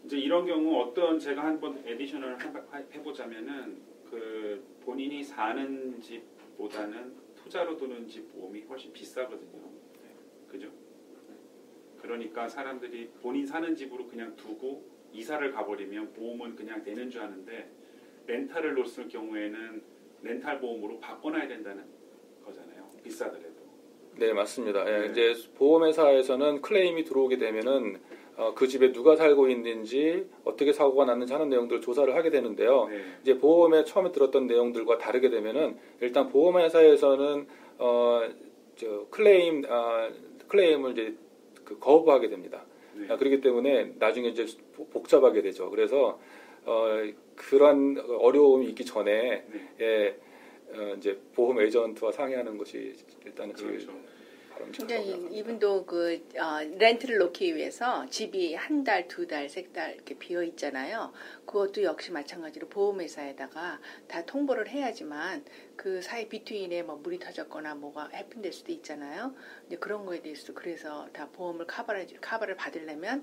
이제 이런 경우 어떤 제가 한번 에디션을 해보자면은 그 본인이 사는 집보다는 투자로 두는 집 보험이 훨씬 비싸거든요. 그죠? 그러니까 사람들이 본인 사는 집으로 그냥 두고 이사를 가버리면 보험은 그냥 되는 줄 아는데 렌탈을 놓을 경우에는 렌탈 보험으로 바꿔놔야 된다는 거잖아요. 비싸더라도. 네, 맞습니다. 네. 예, 이제 보험회사에서는 클레임이 들어오게 되면은 그 집에 누가 살고 있는지 어떻게 사고가 났는지 하는 내용들을 조사를 하게 되는데요. 네. 이제 보험에 처음에 들었던 내용들과 다르게 되면은 일단 보험회사에서는 클레임을 이제 거부하게 됩니다. 네. 그렇기 때문에 나중에 이제 복잡하게 되죠. 그래서 그런 어려움이 있기 전에 네. 이제 보험 에이전트와 상의하는 것이 일단은 그렇죠. 제일 그러니까 이분도 렌트를 놓기 위해서 집이 한 달, 두 달, 세 달 이렇게 비어 있잖아요. 그것도 역시 마찬가지로 보험회사에다가 다 통보를 해야지만 그 사이 비트윈에 뭐 물이 터졌거나 뭐가 해픈될 수도 있잖아요. 이제 그런 거에 대해서도 그래서 다 보험을 커버를 받으려면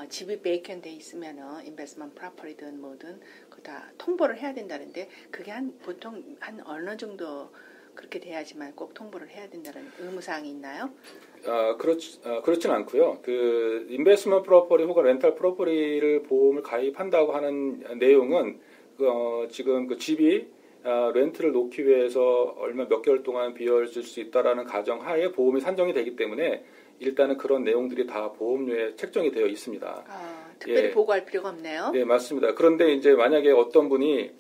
집이 베이컨돼 있으면은 인베스트먼트 프로퍼리든 뭐든 그 다 통보를 해야 된다는데 그게 보통 한 어느 정도 그렇게 돼야지만 꼭 통보를 해야 된다는 의무사항이 있나요? 그렇진 않고요. 그 인베스트먼트 프로퍼리 혹은 렌탈 프로퍼리를 보험을 가입한다고 하는 내용은 지금 그 집이 렌트를 놓기 위해서 얼마 몇 개월 동안 비어 있을 수 있다라는 가정하에 보험이 산정이 되기 때문에 일단은 그런 내용들이 다 보험료에 책정이 되어 있습니다. 특별히 보고할 필요가 없네요. 네, 맞습니다. 그런데 이제 만약에 어떤 분이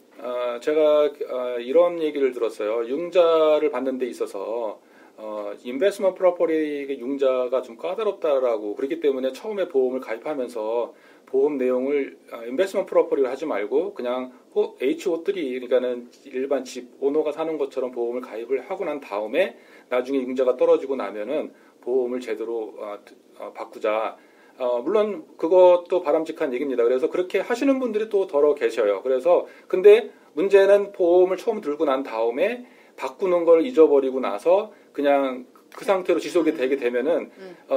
제가 이런 얘기를 들었어요. 융자를 받는 데 있어서 인베스트먼트 프로퍼리의 융자가 좀 까다롭다라고 그렇기 때문에 처음에 보험을 가입하면서 보험 내용을 인베스트먼트 프로퍼리를 하지 말고 그냥 HO3 그러니까는 일반 집 오너가 사는 것처럼 보험을 가입을 하고 난 다음에 나중에 융자가 떨어지고 나면은 보험을 제대로 바꾸자. 물론 그것도 바람직한 얘기입니다. 그래서 그렇게 하시는 분들이 또 더러 계셔요. 그래서 근데 문제는 보험을 처음 들고 난 다음에 바꾸는 걸 잊어버리고 나서 그냥 그 상태로 지속이 되게 되면은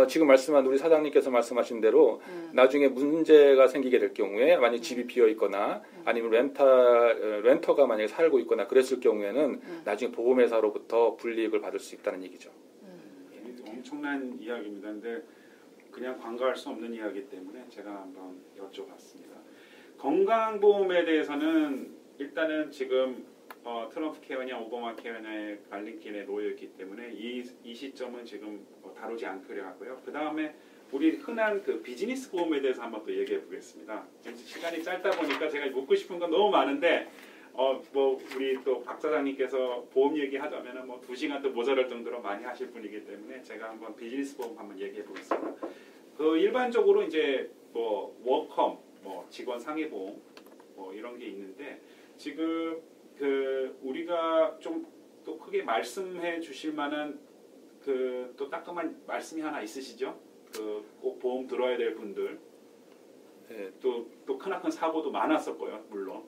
지금 말씀한 우리 사장님께서 말씀하신 대로 나중에 문제가 생기게 될 경우에 만약 집이 비어 있거나 아니면 렌터가 만약에 살고 있거나 그랬을 경우에는 나중에 보험회사로부터 불이익을 받을 수 있다는 얘기죠. 엄청난 이야기입니다. 근데 그냥 관가할 수 없는 이야기 때문에 제가 한번 여쭤봤습니다. 건강보험에 대해서는 일단은 지금 트럼프 케어냐 오바마 케어냐의 갈림길에 놓여있기 때문에 이 시점은 지금 다루지 않기로 하고요. 그 다음에 우리 흔한 그 비즈니스 보험에 대해서 한번 또 얘기해 보겠습니다. 시간이 짧다 보니까 제가 묻고 싶은 건 너무 많은데 뭐 우리 또 박 사장님께서 보험 얘기하자면은 뭐 2시간 또 모자랄 정도로 많이 하실 분이기 때문에 제가 한번 비즈니스 보험 한번 얘기해 보겠습니다. 그 일반적으로 이제 뭐 워컴, 뭐 직원 상해 보험, 뭐 이런 게 있는데 지금 그 우리가 좀 또 크게 말씀해 주실 만한 그 또 따끔한 말씀이 하나 있으시죠? 그 꼭 보험 들어야 될 분들. 네, 또 크나큰 사고도 많았었고요, 물론.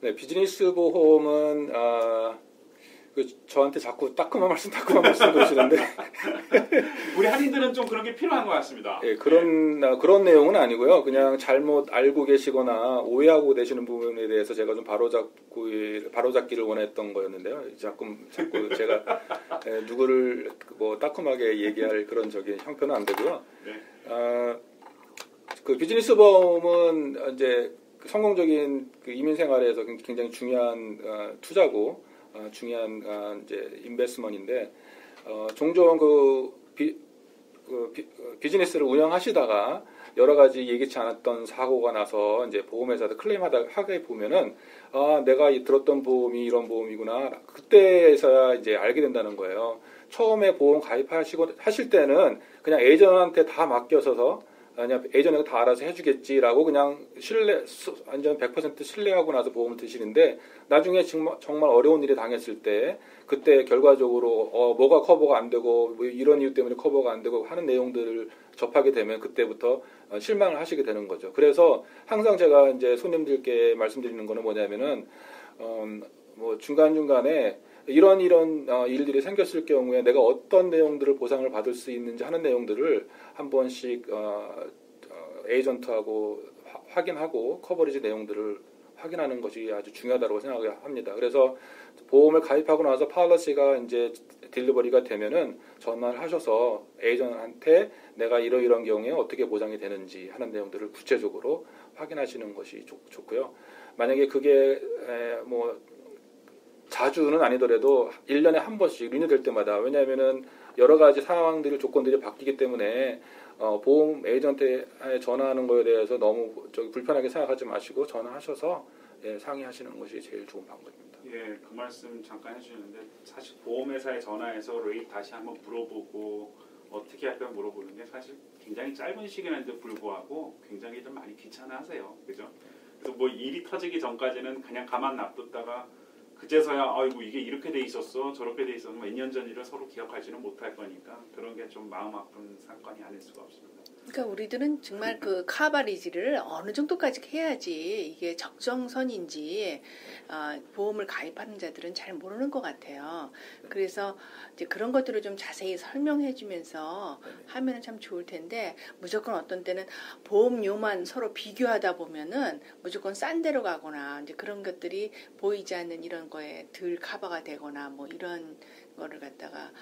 네, 비즈니스 보험은 저한테 자꾸 따끔한 말씀 그러시는데 우리 한인들은 좀 그런 게 필요한 것 같습니다. 예, 그런 내용은 아니고요. 그냥 잘못 알고 계시거나 오해하고 계시는 부분에 대해서 제가 좀 바로잡기를 원했던 거였는데요. 자꾸 제가 누구를 뭐 따끔하게 얘기할 그런 형편은 안 되고요. 네. 그 비즈니스 보험은 이제 성공적인 그 이민 생활에서 굉장히 중요한 투자고 중요한 이제 인베스트먼트인데 종종 비즈니스를 운영하시다가 여러 가지 예기치 않았던 사고가 나서 이제 보험회사도 하게 보면은 내가 들었던 보험이 이런 보험이구나 그때서야 이제 알게 된다는 거예요. 처음에 보험 하실 때는 그냥 에이전트한테 다 맡겨서서 그냥 에이전트가 다 알아서 해주겠지라고 그냥 완전 100% 신뢰하고 나서 보험을 드시는데 나중에 정말 어려운 일이 당했을 때 그때 결과적으로 뭐가 커버가 안 되고 뭐 이런 이유 때문에 커버가 안 되고 하는 내용들을 접하게 되면 그때부터 실망을 하시게 되는 거죠. 그래서 항상 제가 이제 손님들께 말씀드리는 거는 뭐냐면은 뭐 중간중간에 이런 일들이 생겼을 경우에 내가 어떤 내용들을 보상을 받을 수 있는지 하는 내용들을 한 번씩 에이전트하고 확인하고 커버리지 내용들을 확인하는 것이 아주 중요하다고 생각합니다. 그래서 보험을 가입하고 나서 팔러시가 이제 딜리버리가 되면은 전화를 하셔서 에이전트한테 내가 이러이러한 경우에 어떻게 보장이 되는지 하는 내용들을 구체적으로 확인하시는 것이 좋고요. 만약에 그게 뭐 자주는 아니더라도 1년에 한 번씩 리뉴될 때마다, 왜냐하면은 여러 가지 상황들이 조건들이 바뀌기 때문에 보험 에이전트에 전화하는 거에 대해서 너무 불편하게 생각하지 마시고 전화하셔서 상의하시는 것이 제일 좋은 방법입니다. 예, 그 말씀 잠깐 해주셨는데 사실 보험회사에 전화해서 레이트 다시 한번 물어보고 어떻게 할까 물어보는 게 사실 굉장히 짧은 시간인데 불구하고 굉장히들 많이 귀찮아하세요, 그죠? 그래서 뭐 일이 터지기 전까지는 그냥 가만 놔뒀다가 그제서야 아이고 이게 이렇게 돼 있었어 저렇게 돼 있었어 몇 년 전 일을 서로 기억하지는 못할 거니까 그런 게 좀 마음 아픈 사건이 아닐 수가 없습니다. 그러니까 우리들은 정말 그 카바리지를 어느 정도까지 해야지 이게 적정선인지 보험을 가입하는 자들은 잘 모르는 것 같아요. 그래서 이제 그런 것들을 좀 자세히 설명해주면서 하면은 참 좋을 텐데 무조건 어떤 때는 보험료만 서로 비교하다 보면은 무조건 싼 데로 가거나 이제 그런 것들이 보이지 않는 이런 거에 덜 커버가 되거나 뭐 이런 거를 갖다가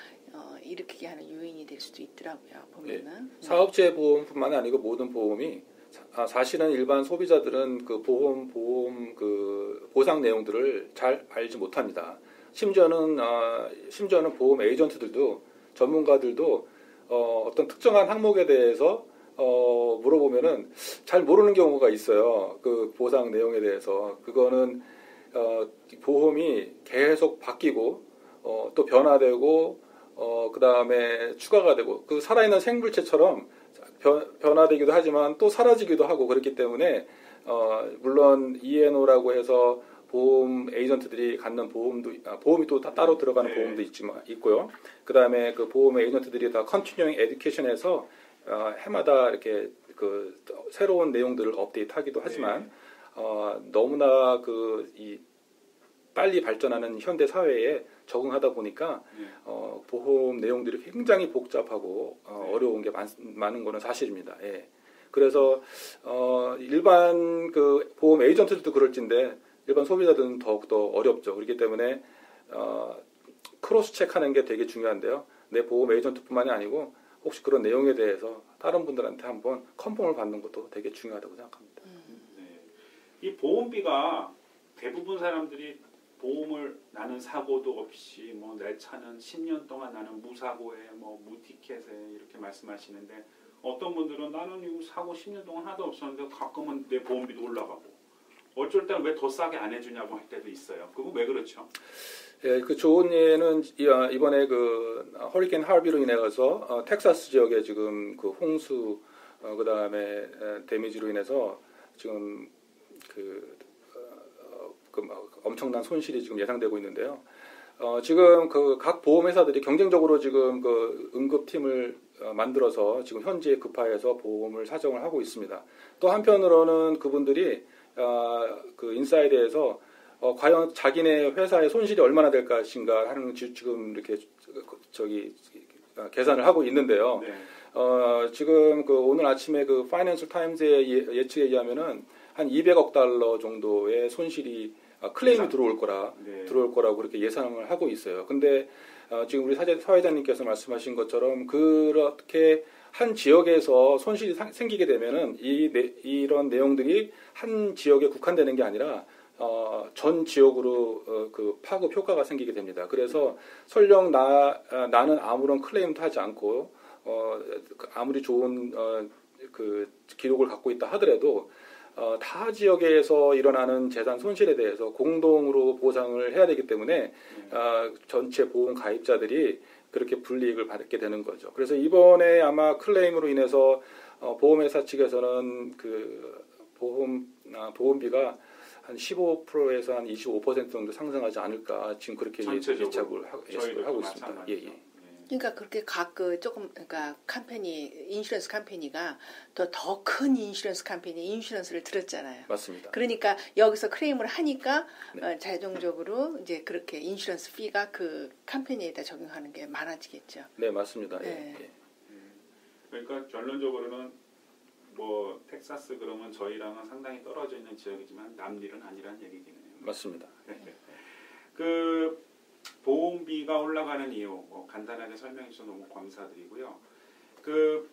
일으키게 하는 요인이 될 수도 있더라고요. 보면은 사업체 보험뿐만 아니고 모든 보험이 사실은 일반 소비자들은 그 보험 그 보상 내용들을 잘 알지 못합니다. 심지어는 보험 에이전트들도 전문가들도 어떤 특정한 항목에 대해서 물어보면은 잘 모르는 경우가 있어요. 그 보상 내용에 대해서 그거는 보험이 계속 바뀌고 또 변화되고 그 다음에 추가가 되고 그 살아있는 생물체처럼 변화되기도 하지만 또 사라지기도 하고 그렇기 때문에 물론 E&O라고 해서 보험 에이전트들이 갖는 보험이 또 따로 들어가는 보험도 있고요. 그 다음에 그 보험 에이전트들이 다 컨티뉴잉 에듀케이션에서 해마다 이렇게 그 새로운 내용들을 업데이트하기도 하지만 너무나 이 빨리 발전하는 현대 사회에 적응하다 보니까 보험 내용들이 굉장히 복잡하고 어려운 게 많은 거는 사실입니다. 예. 그래서 일반 그 보험 에이전트들도 그럴진데 일반 소비자들은 더욱더 어렵죠. 그렇기 때문에 크로스 체크하는 게 되게 중요한데요. 내 보험 에이전트뿐만이 아니고 혹시 그런 내용에 대해서 다른 분들한테 한번 컨펌을 받는 것도 되게 중요하다고 생각합니다. 네. 이 보험비가 대부분 사람들이 보험을 나는 사고도 없이 뭐 내 차는 10년 동안 나는 무사고에 뭐 무티켓에 이렇게 말씀하시는데 어떤 분들은 나는 이거 사고 10년 동안 하나도 없었는데 가끔은 내 보험비도 올라가고 어쩔 때는 왜 더 싸게 안 해주냐고 할 때도 있어요. 그건 왜 그렇죠? 예, 그 좋은 예는 이번에 그 허리케인 하비로 인해서 텍사스 지역에 지금 그 홍수 그 다음에 데미지로 인해서 지금 엄청난 손실이 지금 예상되고 있는데요. 지금 그 각 보험회사들이 경쟁적으로 지금 그 응급팀을 만들어서 지금 현지에 급파해서 보험을 사정을 하고 있습니다. 또 한편으로는 그분들이 그 인사이드에서 과연 자기네 회사의 손실이 얼마나 될 것인가 하는 지금 이렇게 계산을 하고 있는데요. 네. 지금 그 오늘 아침에 그 파이낸셜 타임즈의 예측에 의하면은 한 200억 달러 정도의 손실이 클레임이 들어올 거라고 그렇게 예상을 하고 있어요. 근데 지금 우리 사회자님께서 말씀하신 것처럼 그렇게 한 지역에서 손실이 생기게 되면은 이런 내용들이 한 지역에 국한되는 게 아니라 전 지역으로 그 파급 효과가 생기게 됩니다. 그래서 설령 나는 아무런 클레임도 하지 않고 아무리 좋은 그 기록을 갖고 있다 하더라도 타 지역에서 일어나는 재산 손실에 대해서 공동으로 보상을 해야 되기 때문에 전체 보험 가입자들이 그렇게 불이익을 받게 되는 거죠. 그래서 이번에 아마 클레임으로 인해서 보험회사 측에서는 그 보험비가 한 15%에서 한 25% 정도 상승하지 않을까 지금 그렇게 예측을 하고 있습니다. 예. 그러니까 그렇게 그러니까 인슈런스 컴퍼니가 더 큰 인슈런스를 들었잖아요. 맞습니다. 그러니까 여기서 클레임을 하니까 자동적으로 이제 그렇게 인슈런스 피가 그 컴퍼니에다 적용하는 게 많아지겠죠. 네, 맞습니다. 네. 예. 그러니까 결론적으로는 뭐 텍사스 그러면 저희랑은 상당히 떨어져 있는 지역이지만 남일은 아니란 얘기긴 해요. 맞습니다. 그 보험비가 올라가는 이유 뭐 간단하게 설명해 주셔서 너무 감사드리고요. 그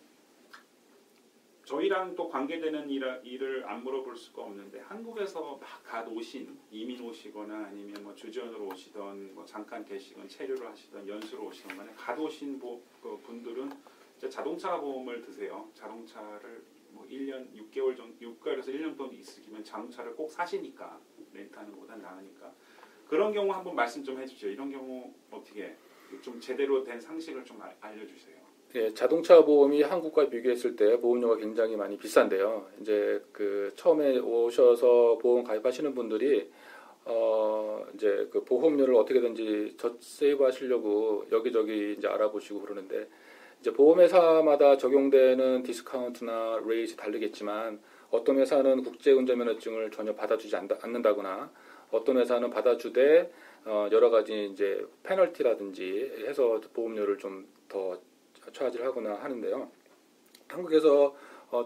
저희랑 또 관계되는 일을 안 물어볼 수가 없는데 한국에서 막 갓 오신 이민 오시거나 아니면 뭐 주전으로 오시던 뭐 잠깐 계시건 체류를 하시던 연수로 오시건 간에 갓 오신 그 분들은 이제 자동차 보험을 드세요. 자동차를 뭐 1년 6개월 정도 6개월에서 1년 정도 있으시면 자동차를 꼭 사시니까 렌트하는 것보다 나으니까 그런 경우 한번 말씀 좀 해주시죠. 이런 경우 어떻게 좀 제대로 된 상식을 좀 알려주세요. 예, 자동차 보험이 한국과 비교했을 때 보험료가 굉장히 많이 비싼데요. 이제 그 처음에 오셔서 보험 가입하시는 분들이 이제 그 보험료를 어떻게든지 세이브 하시려고 여기저기 이제 알아보시고 그러는데 이제 보험회사마다 적용되는 디스카운트나 레이트이 다르겠지만 어떤 회사는 국제운전면허증을 전혀 받아주지 않는다거나 어떤 회사는 받아주되 여러 가지 이제 페널티라든지 해서 보험료를 좀 더 차지를 하거나 하는데요. 한국에서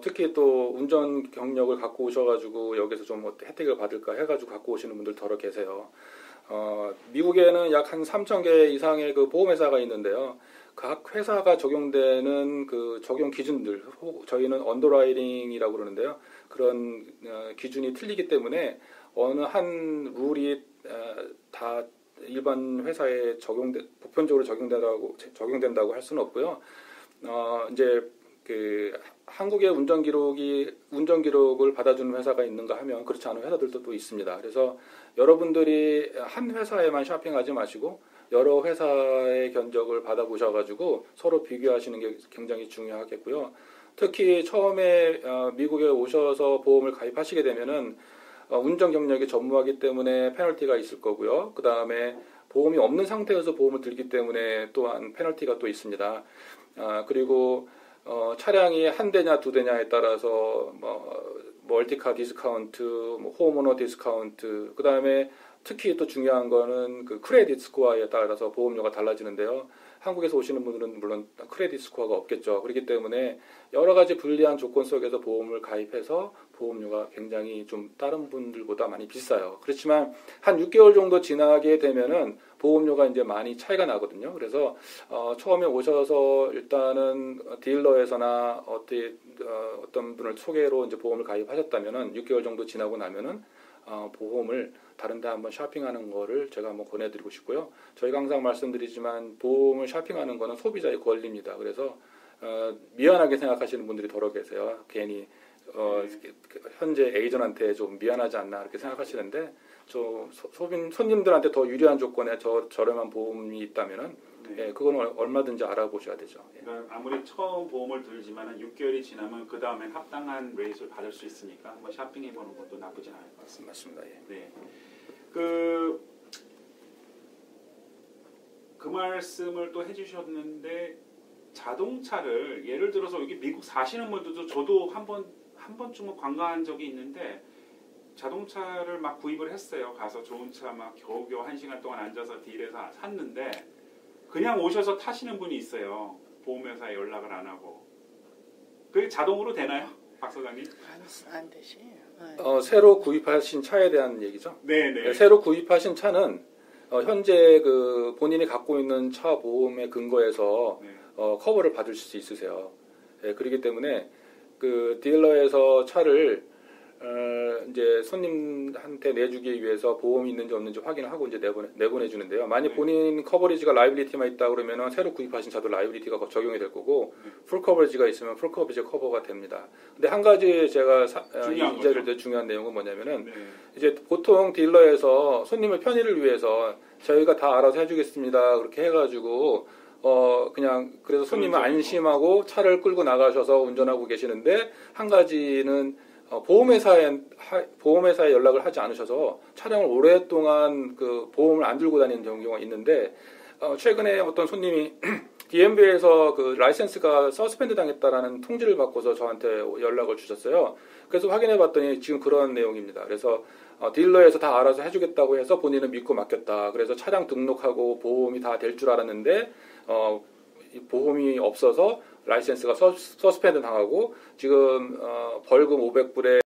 특히 또 운전 경력을 갖고 오셔가지고 여기서 좀 혜택을 받을까 해가지고 갖고 오시는 분들 더러 계세요. 미국에는 약 한 3,000개 이상의 그 보험회사가 있는데요. 각 회사가 적용되는 그 적용 기준들, 저희는 언더라이팅이라고 그러는데요. 그런 기준이 틀리기 때문에 어느 한 룰이 다 일반 회사에 보편적으로 적용된다고 할 수는 없고요. 이제 그 한국의 운전 기록을 받아주는 회사가 있는가 하면 그렇지 않은 회사들도 또 있습니다. 그래서 여러분들이 한 회사에만 쇼핑하지 마시고 여러 회사의 견적을 받아보셔가지고 서로 비교하시는 게 굉장히 중요하겠고요. 특히 처음에 미국에 오셔서 보험을 가입하시게 되면은 운전 경력이 전무하기 때문에 페널티가 있을 거고요. 그 다음에 보험이 없는 상태에서 보험을 들기 때문에 또한 페널티가 또 있습니다. 그리고 차량이 한 대냐 두 대냐에 따라서 멀티카 디스카운트, 홈오너 디스카운트, 그 다음에 특히 또 중요한 거는 그 크레딧 스코어에 따라서 보험료가 달라지는데요. 한국에서 오시는 분들은 물론 크레딧 스코어가 없겠죠. 그렇기 때문에 여러 가지 불리한 조건 속에서 보험을 가입해서 보험료가 굉장히 좀 다른 분들보다 많이 비싸요. 그렇지만 한 6개월 정도 지나게 되면은 보험료가 이제 많이 차이가 나거든요. 그래서 처음에 오셔서 일단은 딜러에서나 어떤 분을 소개로 이제 보험을 가입하셨다면은 6개월 정도 지나고 나면은 보험을 다른 데 한번 쇼핑하는 거를 제가 한번 권해드리고 싶고요. 저희가 항상 말씀드리지만 보험을 쇼핑하는 거는 소비자의 권리입니다. 그래서 미안하게 생각하시는 분들이 더러 계세요. 괜히 현재 에이전트한테 좀 미안하지 않나 이렇게 생각하시는데 손님들한테 더 유리한 조건에 저렴한 보험이 있다면은 예, 그건 얼마든지 알아보셔야 되죠. 예. 그러니까 아무리 처음 보험을 들지만 6개월이 지나면 그 다음엔 합당한 레이트를 받을 수 있으니까 한번 쇼핑해보는 것도 나쁘진 않을 것 같습니다. 맞습니다. 예. 네. 그 말씀을 또 해주셨는데 자동차를 예를 들어서 여기 미국 사시는 분들도 저도 한 번쯤은 관광한 적이 있는데 자동차를 막 구입을 했어요. 가서 좋은 차 막 겨우겨우 1시간 동안 앉아서 딜에서 샀는데 그냥 오셔서 타시는 분이 있어요. 보험회사에 연락을 안 하고. 그게 자동으로 되나요? 박 소장님? 안 되지. 새로 구입하신 차에 대한 얘기죠? 네네. 새로 구입하신 차는 현재 그 본인이 갖고 있는 차 보험에 근거해서 네. 커버를 받을 수 있으세요. 예, 그렇기 때문에 그 딜러에서 차를 이제 손님한테 내주기 위해서 보험이 있는지 없는지 확인을 하고 이제 내보내주는데요. 만약 본인 커버리지가 라이빌리티만 있다 그러면은 새로 구입하신 차도 라이빌리티가 적용이 될 거고 풀 커버리지가 있으면 풀 커버리지 커버가 됩니다. 근데 한 가지 제가 이 자리를 때 중요한 내용은 뭐냐면은 이제 보통 딜러에서 손님의 편의를 위해서 저희가 다 알아서 해주겠습니다 그렇게 해가지고 그냥 그래서 손님은 안심하고 차를 끌고 나가셔서 운전하고 계시는데 한 가지는 보험회사에 연락을 하지 않으셔서 차량을 오랫동안 그 보험을 안 들고 다니는 경우가 있는데 최근에 어떤 손님이 DMV에서 그 라이센스가 서스펜드 당했다라는 통지를 받고서 저한테 연락을 주셨어요. 그래서 확인해 봤더니 지금 그런 내용입니다. 그래서 딜러에서 다 알아서 해주겠다고 해서 본인은 믿고 맡겼다. 그래서 차량 등록하고 보험이 다 될 줄 알았는데 보험이 없어서 라이센스가 서스펜드 당하고 지금 벌금 500불에